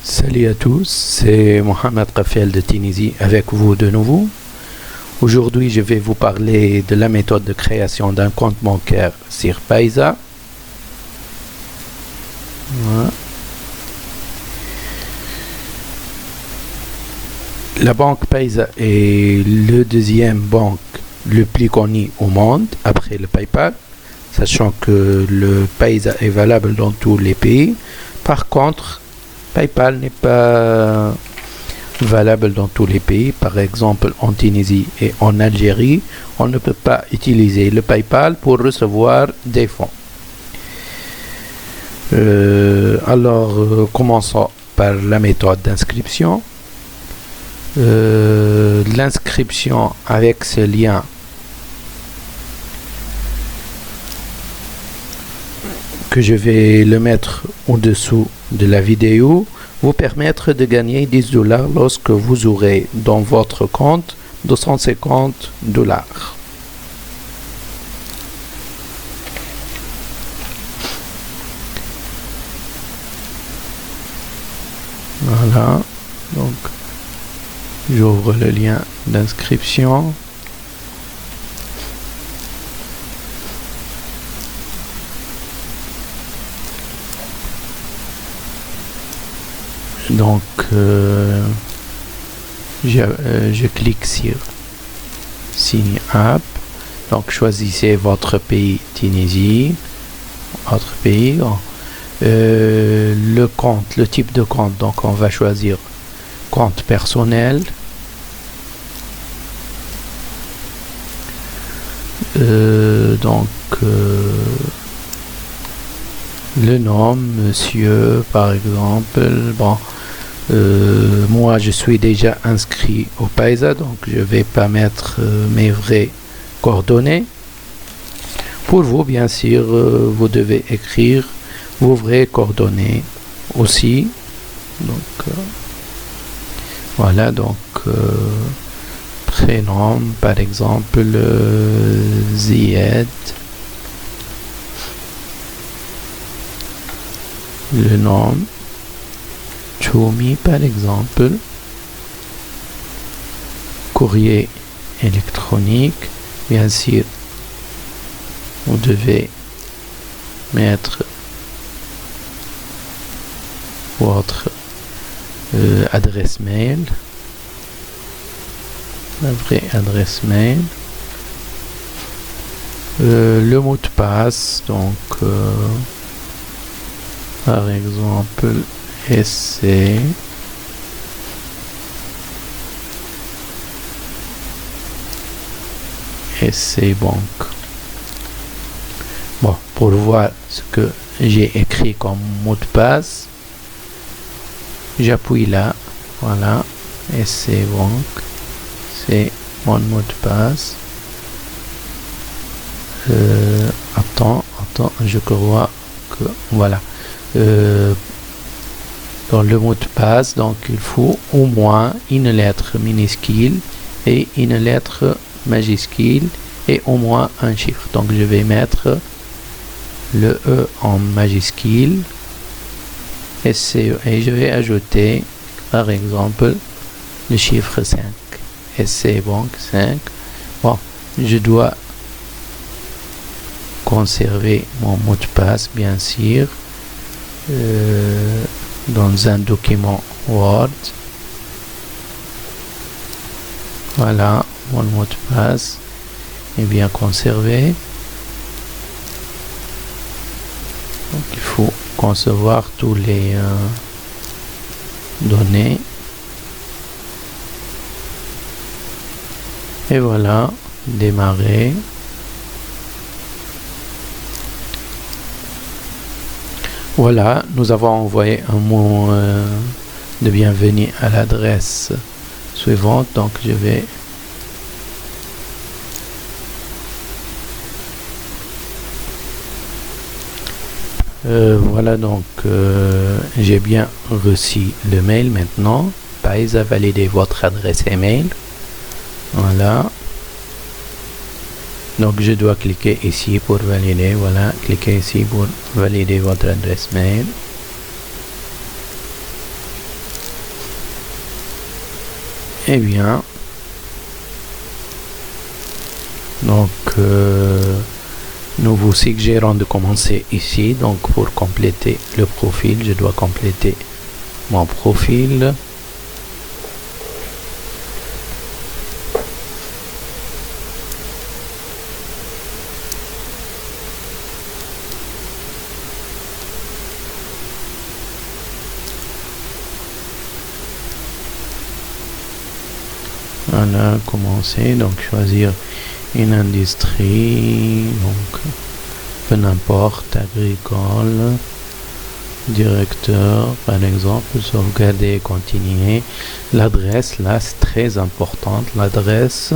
Salut à tous, c'est Mohamed Rafael de Tunisie avec vous de nouveau. Aujourd'hui, je vais vous parler de la méthode de création d'un compte bancaire sur Payza. Voilà. La banque Payza est le deuxième banque le plus connu au monde après le PayPal, sachant que le Payza est valable dans tous les pays. Par contre, PayPal n'est pas valable dans tous les pays. Par exemple, en Tunisie et en Algérie, on ne peut pas utiliser le PayPal pour recevoir des fonds. Commençons par la méthode d'inscription. L'inscription avec ce lien que je vais le mettre au-dessous de la vidéo vous permettre de gagner 10 dollars lorsque vous aurez dans votre compte 250 dollars. Voilà, donc j'ouvre le lien d'inscription. Donc je clique sur Sign Up. Donc choisissez votre pays, Tunisie, votre pays, le compte, le type de compte. Donc on va choisir compte personnel. Le nom, monsieur, par exemple. Bon, moi je suis déjà inscrit au Payza, donc je vais pas mettre mes vraies coordonnées. Pour vous, bien sûr, vous devez écrire vos vraies coordonnées aussi. Donc voilà, donc prénom, par exemple, Zied. Le nom, Choumi par exemple, courrier électronique, bien sûr, vous devez mettre votre adresse mail, la vraie adresse mail, le mot de passe, donc par exemple SC Bank. Bon, pour voir ce que j'ai écrit comme mot de passe, j'appuie là, voilà, SC Bank, c'est mon mot de passe. Attends, je crois que voilà. Dans le mot de passe, donc il faut au moins une lettre minuscule et une lettre majuscule et au moins un chiffre. Donc je vais mettre le E en majuscule SCE et je vais ajouter par exemple le chiffre 5. SC Bank 5. Bon, je dois conserver mon mot de passe bien sûr dans un document Word. Voilà, mon mot de passe est bien conservé. Donc il faut concevoir tous les données. Et voilà, démarrer. Voilà, nous avons envoyé un mot de bienvenue à l'adresse suivante. Donc je vais voilà, donc j'ai bien reçu le mail maintenant. Payza, validez votre adresse email. Voilà. Donc je dois cliquer ici pour valider. Voilà, cliquez ici pour valider votre adresse mail. Eh bien, donc nous vous suggérons de commencer ici. Donc pour compléter le profil, je dois compléter mon profil. Voilà, commencer, donc choisir une industrie, donc peu n'importe, agricole, directeur par exemple, sauvegarder et continuer. L'adresse, là c'est très importante, l'adresse.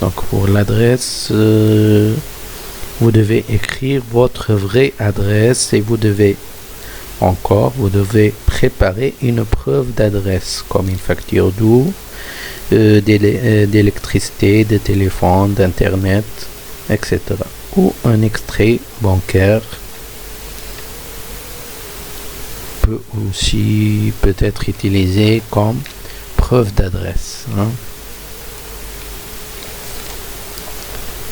Donc pour l'adresse, vous devez écrire votre vraie adresse et vous devez préparer une preuve d'adresse comme une facture d'eau, d'électricité, de téléphone, d'internet, etc. Ou un extrait bancaire peut aussi peut-être utilisé comme preuve d'adresse.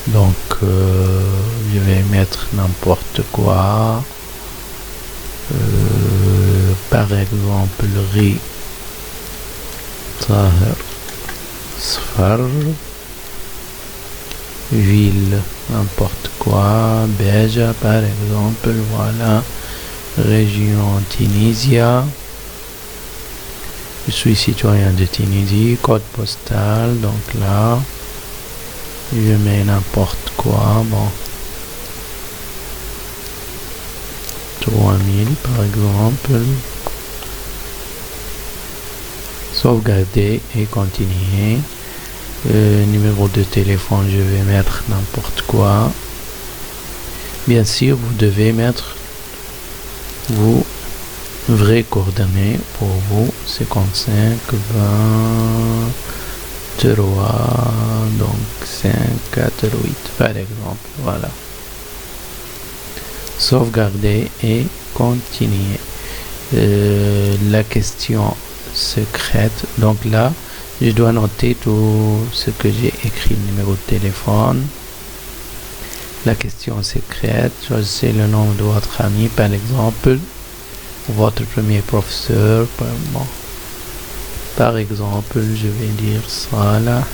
Donc je vais mettre n'importe quoi. Par exemple riz Tahir Sfar, ville n'importe quoi, Béja par exemple, voilà, région Tunisia, je suis citoyen de Tunisie, code postal, donc là je mets n'importe quoi, bon 3000 par exemple, sauvegarder et continuer. Numéro de téléphone, je vais mettre n'importe quoi. Bien sûr, vous devez mettre vos vraies coordonnées pour vous, 55 23 donc 548 par exemple, voilà. Sauvegarder et continuer. La question secrète, donc là je dois noter tout ce que j'ai écrit, numéro de téléphone, la question secrète, choisissez le nom de votre ami par exemple, votre premier professeur, par exemple je vais dire ça là.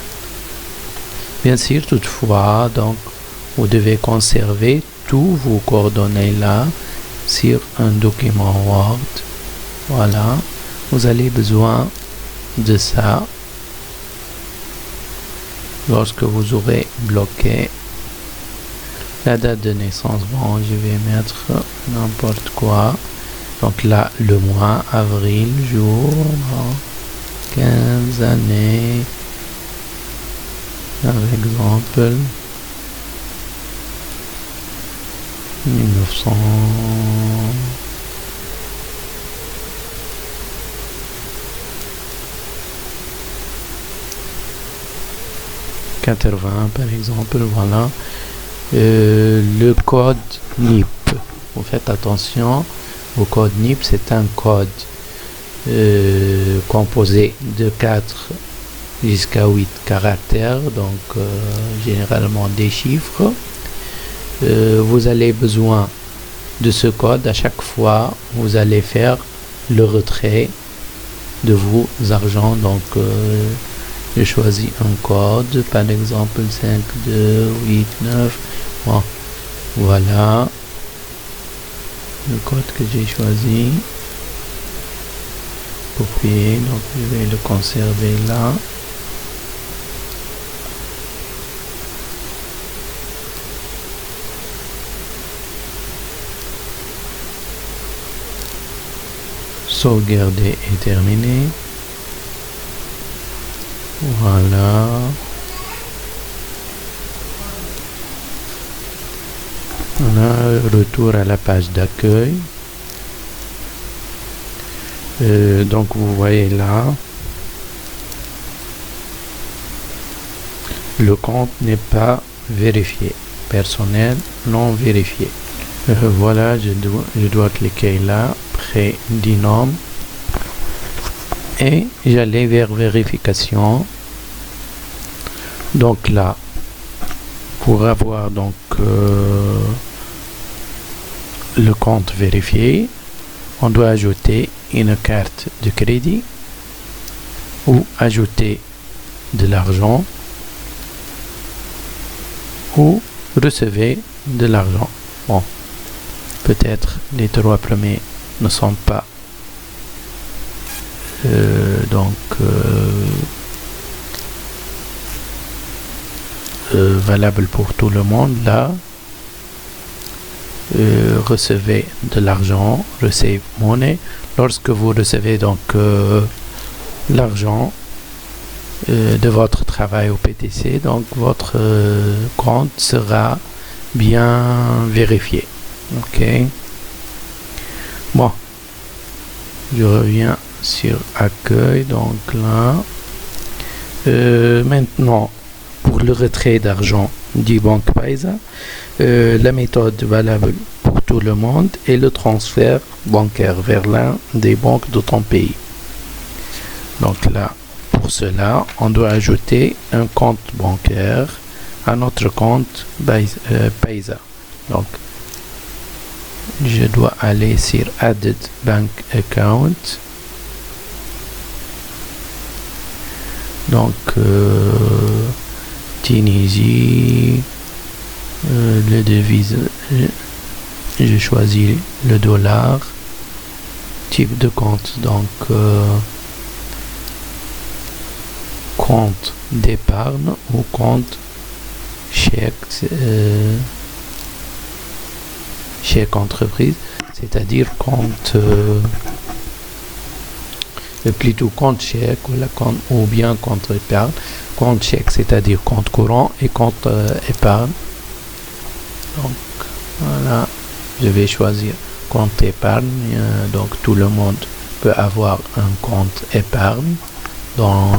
Bien sûr, toutefois, donc vous devez conserver tous vos coordonnées là sur un document Word. Voilà, vous avez besoin de ça lorsque vous aurez bloqué la date de naissance. Bon, je vais mettre n'importe quoi, donc là le mois avril, jour, 15 années par exemple 1900 80 par exemple, voilà. Le code NIP, vous faites attention au code NIP, c'est un code composé de 4 jusqu'à 8 caractères, donc généralement des chiffres. Vous avez besoin de ce code à chaque fois vous allez faire le retrait de vos argents. Donc je choisis un code, par exemple 5289. Bon, voilà le code que j'ai choisi, copier, donc je vais le conserver là. Sauvegarder et terminer. Voilà. Voilà, retour à la page d'accueil. Donc vous voyez là, le compte n'est pas vérifié, personnel non vérifié. Voilà, je dois cliquer là, près du nom, et j'allais vers vérification. Donc là, pour avoir donc le compte vérifié, on doit ajouter une carte de crédit ou ajouter de l'argent ou recevoir de l'argent. Bon, peut-être les trois premiers ne sont pas valables pour tout le monde. Là, recevez de l'argent, receive money. Lorsque vous recevez donc l'argent de votre travail au PTC, donc votre compte sera bien vérifié. Ok. Bon, je reviens sur accueil. Donc là, maintenant pour le retrait d'argent du Banque Paisa, la méthode valable pour tout le monde est le transfert bancaire vers l'un des banques de ton pays. Donc là, pour cela, on doit ajouter un compte bancaire à notre compte Paisa. Donc, je dois aller sur Added Bank Account. Donc, Tunisie, les devises, je choisis le dollar, type de compte, donc compte d'épargne ou compte chèque, chèque entreprise, c'est-à-dire compte plutôt compte chèque ou bien compte épargne. Compte chèque, c'est-à-dire compte courant, et compte épargne. Donc voilà, je vais choisir compte épargne. Donc tout le monde peut avoir un compte épargne dans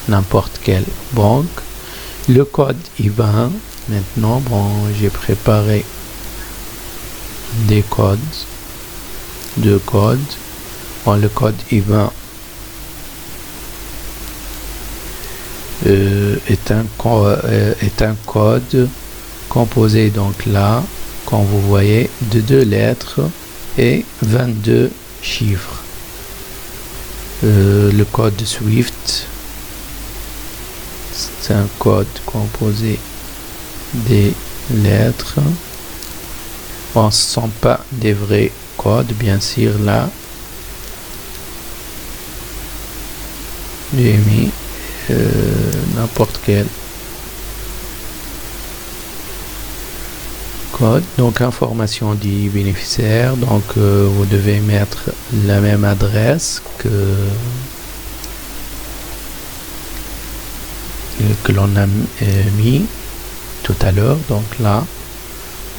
n'importe quelle banque. Le code IBAN, maintenant, bon, j'ai préparé des codes, deux codes. Bon, le code IBAN est un code composé, donc là, comme vous voyez, de 2 lettres et 22 chiffres. Le code SWIFT, c'est un code composé des lettres. Bon, ce ne sont pas des vrais codes, bien sûr. Là, j'ai mis n'importe quel code. Donc, information du bénéficiaire. Donc, vous devez mettre la même adresse que l'on a mis tout à l'heure. Donc là,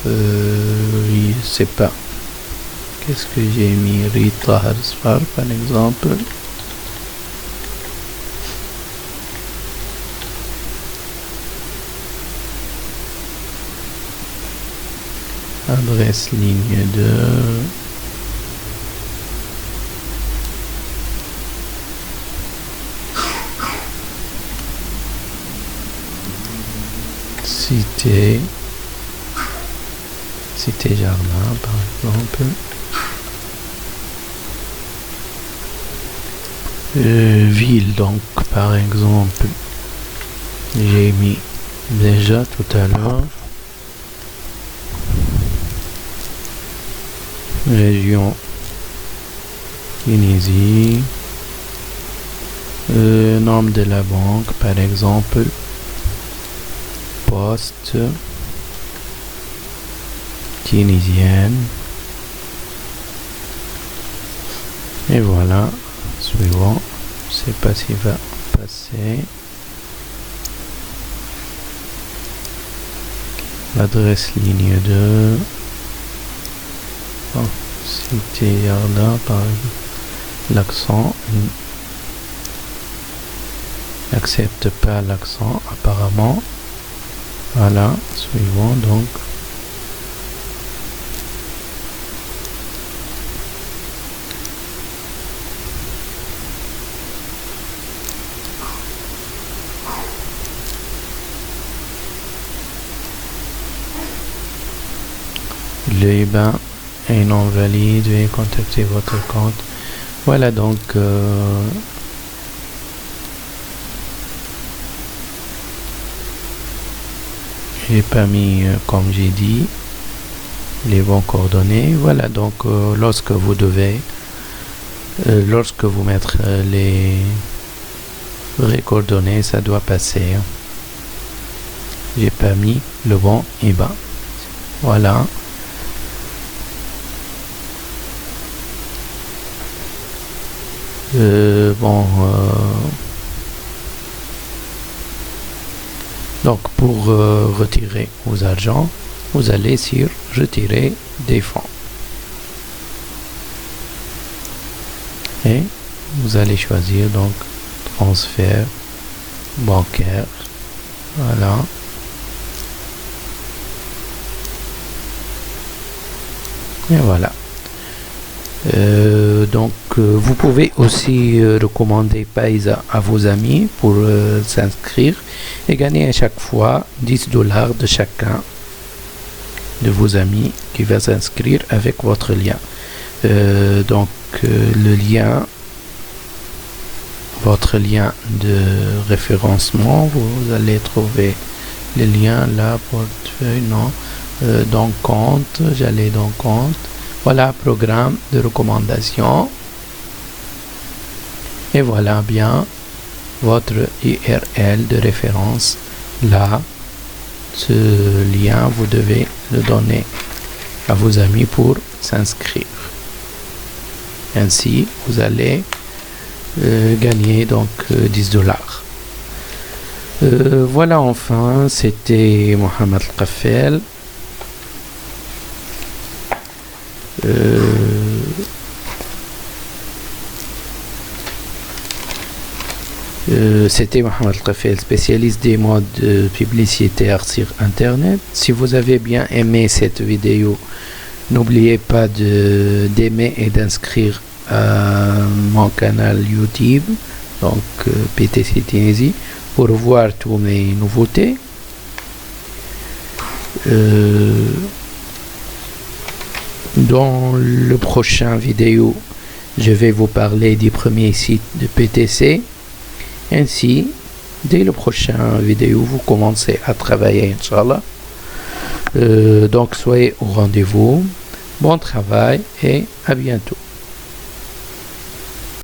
je sais pas qu'est-ce que j'ai mis, Rita Harsfar par exemple. Adresse ligne 2. Cité Jardin par exemple. Ville, donc par exemple, j'ai mis déjà tout à l'heure. Région Tunisie. Nom de la banque par exemple, Poste tunisienne. Et voilà, suivant, je sais pas s'il va passer. L'adresse ligne 2. Oh, Cité Jardin par l'accent. N'accepte pas l'accent apparemment. Voilà, suivant donc. le IBAN est non valide, veuillez contacter votre compte. Voilà, donc j'ai pas mis, comme j'ai dit, les bons coordonnées. Voilà, donc lorsque vous mettre les vraies coordonnées, ça doit passer. J'ai pas mis le bon IBAN. Voilà. Donc pour retirer vos argent, vous allez sur retirer des fonds et vous allez choisir donc transfert bancaire. Voilà. Et voilà. Donc vous pouvez aussi recommander Payza à vos amis pour s'inscrire et gagner à chaque fois $10 de chacun de vos amis qui va s'inscrire avec votre lien. Donc le lien, votre lien de référencement, vous allez trouver le lien là, portefeuille, non, dans compte, j'allais dans compte. Voilà, programme de recommandation. Et voilà bien votre URL de référence. Là, ce lien, vous devez le donner à vos amis pour s'inscrire. Ainsi, vous allez gagner donc $10. Voilà, enfin, c'était Mohamed Al-Qaffel. C'était Mohamed Al-Qaffel, spécialiste des modes publicitaires sur Internet. Si vous avez bien aimé cette vidéo, n'oubliez pas d'aimer et d'inscrire à mon canal YouTube, donc PTC Tunisie, pour voir toutes mes nouveautés. Dans le prochain vidéo, je vais vous parler des premiers sites de PTC. Ainsi, dès le prochain vidéo, vous commencez à travailler, Inch'Allah. Donc, soyez au rendez-vous. Bon travail et à bientôt.